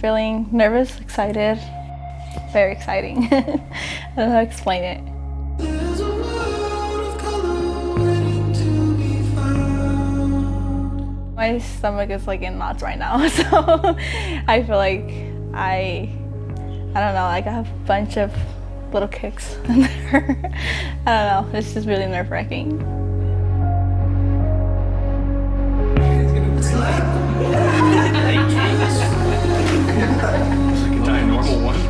feeling nervous, excited, very exciting. I don't know how to explain it. My stomach is like in knots right now, so I feel like I don't know, like I have a bunch of little kicks in there. I don't know, it's just really nerve-wracking. Normal one.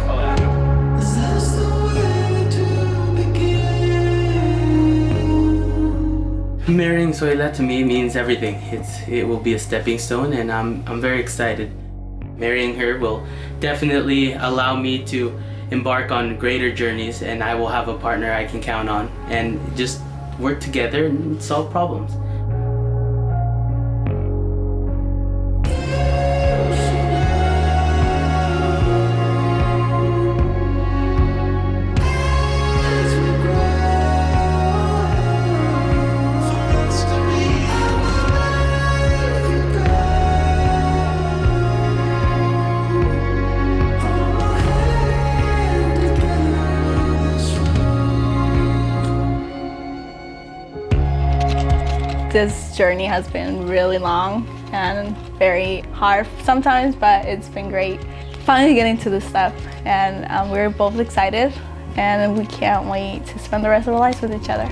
Marrying Zoila to me means everything. It will be a stepping stone, and I'm very excited. Marrying her will definitely allow me to embark on greater journeys, and I will have a partner I can count on and just work together and solve problems. This journey has been really long and very hard sometimes, but it's been great. Finally getting to this step, and we're both excited, and we can't wait to spend the rest of our lives with each other.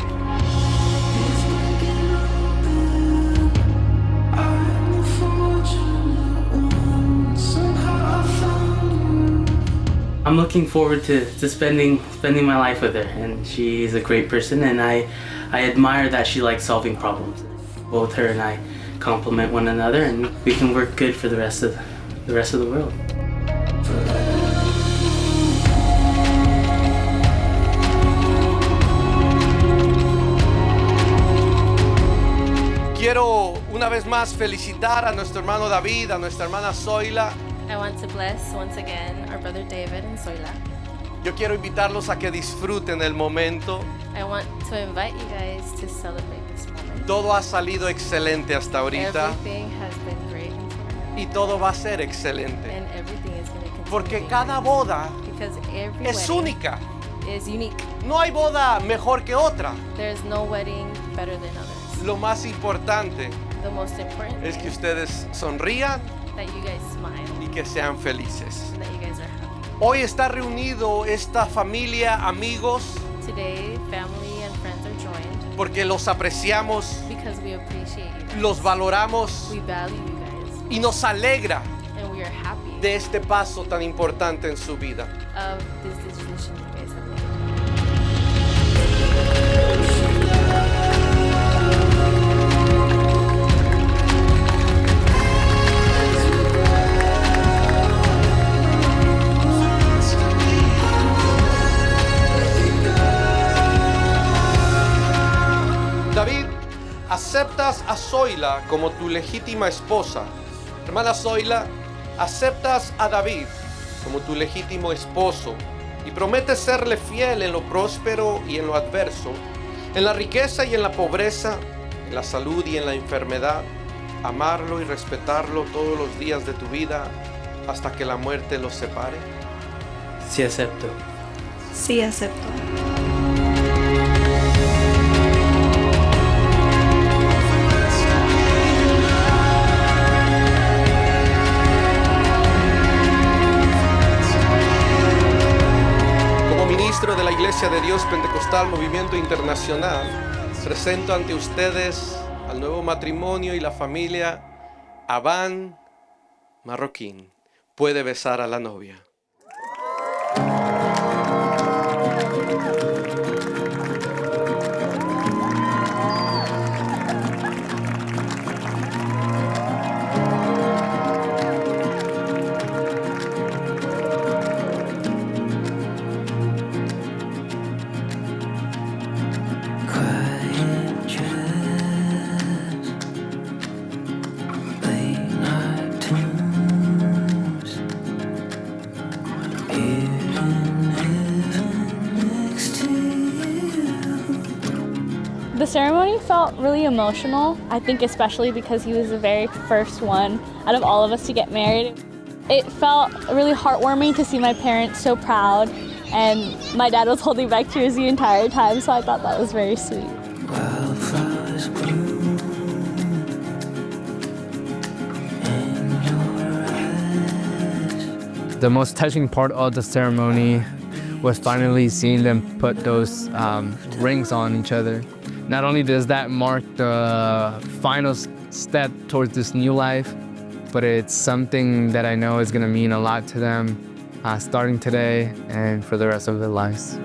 I'm looking forward to spending my life with her, and she's a great person, and I admire that she likes solving problems. Both her and I complement one another, and we can work good for the rest of the world. Quiero una vez más felicitar a nuestro hermano David, a nuestra hermana Zoila. I want to bless once again our brother David and Zoila. Yo quiero invitarlos a que disfruten el momento. I want to invite you guys to celebrate this moment. Todo ha salido excelente hasta ahorita. Everything has been great until now. Y todo va a ser excelente. And everything is going to continue. Porque being cada great. boda Because every es wedding única. is unique. No hay boda mejor que otra. There's no wedding better than others. Lo más importante The most important es que is ustedes sonrían that you guys smile y que sean felices. and that you guys are happy. Hoy está reunido esta familia, amigos, Today, family and friends are joined porque los apreciamos, because we appreciate you guys. los valoramos We value you guys y nos alegra and we are happy de este paso tan importante en su vida. of this decision you guys have made. David, ¿aceptas a Zoila como tu legítima esposa? Hermana Zoila, ¿aceptas a David como tu legítimo esposo y prometes serle fiel en lo próspero y en lo adverso, en la riqueza y en la pobreza, en la salud y en la enfermedad, amarlo y respetarlo todos los días de tu vida hasta que la muerte los separe? Sí, acepto. Sí, acepto. Ministro de la Iglesia de Dios Pentecostal Movimiento Internacional, presento ante ustedes al nuevo matrimonio y la familia Abán Marroquín. Puede besar a la novia. The ceremony felt really emotional, I think especially because he was the very first one out of all of us to get married. it felt really heartwarming to see my parents so proud, and my dad was holding back tears the entire time, so I thought that was very sweet. Wildflowers bloom in your eyes. The most touching part of the ceremony was finally seeing them put those rings on each other. Not only does that mark the final step towards this new life, but it's something that I know is gonna mean a lot to them, starting today and for the rest of their lives.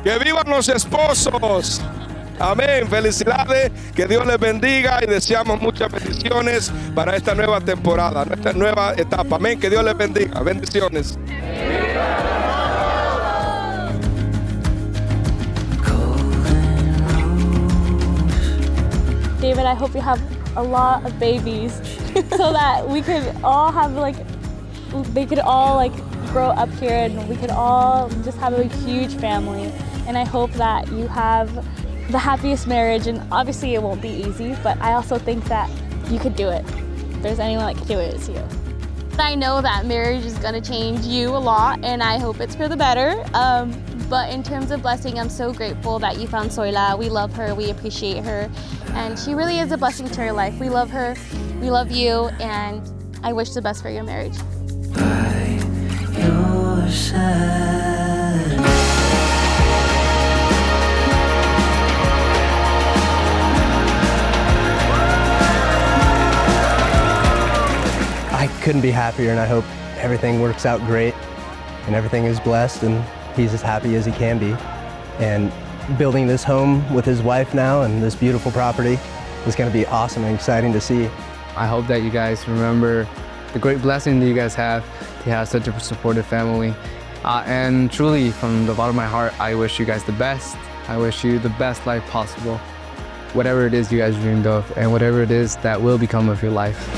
¡Que vivan los esposos! Amén, felicidades, que Dios les bendiga y deseamos muchas bendiciones para esta nueva temporada, esta nueva etapa. Amén, que Dios les bendiga, bendiciones. David, I hope you have a lot of babies so that we could all have they could all grow up here and we could all just have a huge family. And I hope that you have the happiest marriage, and obviously it won't be easy, but I also think that you could do it. If there's anyone that could do it, it's you. I know that marriage is gonna change you a lot, and I hope it's for the better. But in terms of blessing, I'm so grateful that you found Zoila. We love her, we appreciate her, and she really is a blessing to your life. We love her, we love you, and I wish the best for your marriage. By your side. I couldn't be happier, and I hope everything works out great and everything is blessed and he's as happy as he can be. And building this home with his wife now and this beautiful property is going to be awesome and exciting to see. I hope that you guys remember the great blessing that you guys have to have such a supportive family. And truly, from the bottom of my heart, I wish you guys the best. I wish you the best life possible. Whatever it is you guys dreamed of and whatever it is that will become of your life.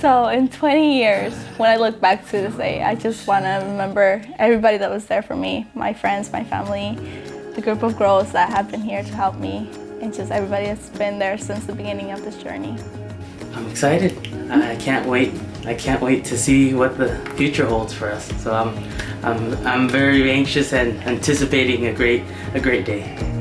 So in 20 years, when I look back to this day, I just want to remember everybody that was there for me, my friends, my family, the group of girls that have been here to help me, and just everybody that's been there since the beginning of this journey. I'm excited. I can't wait. I can't wait to see what the future holds for us. So I'm very anxious and anticipating a great day.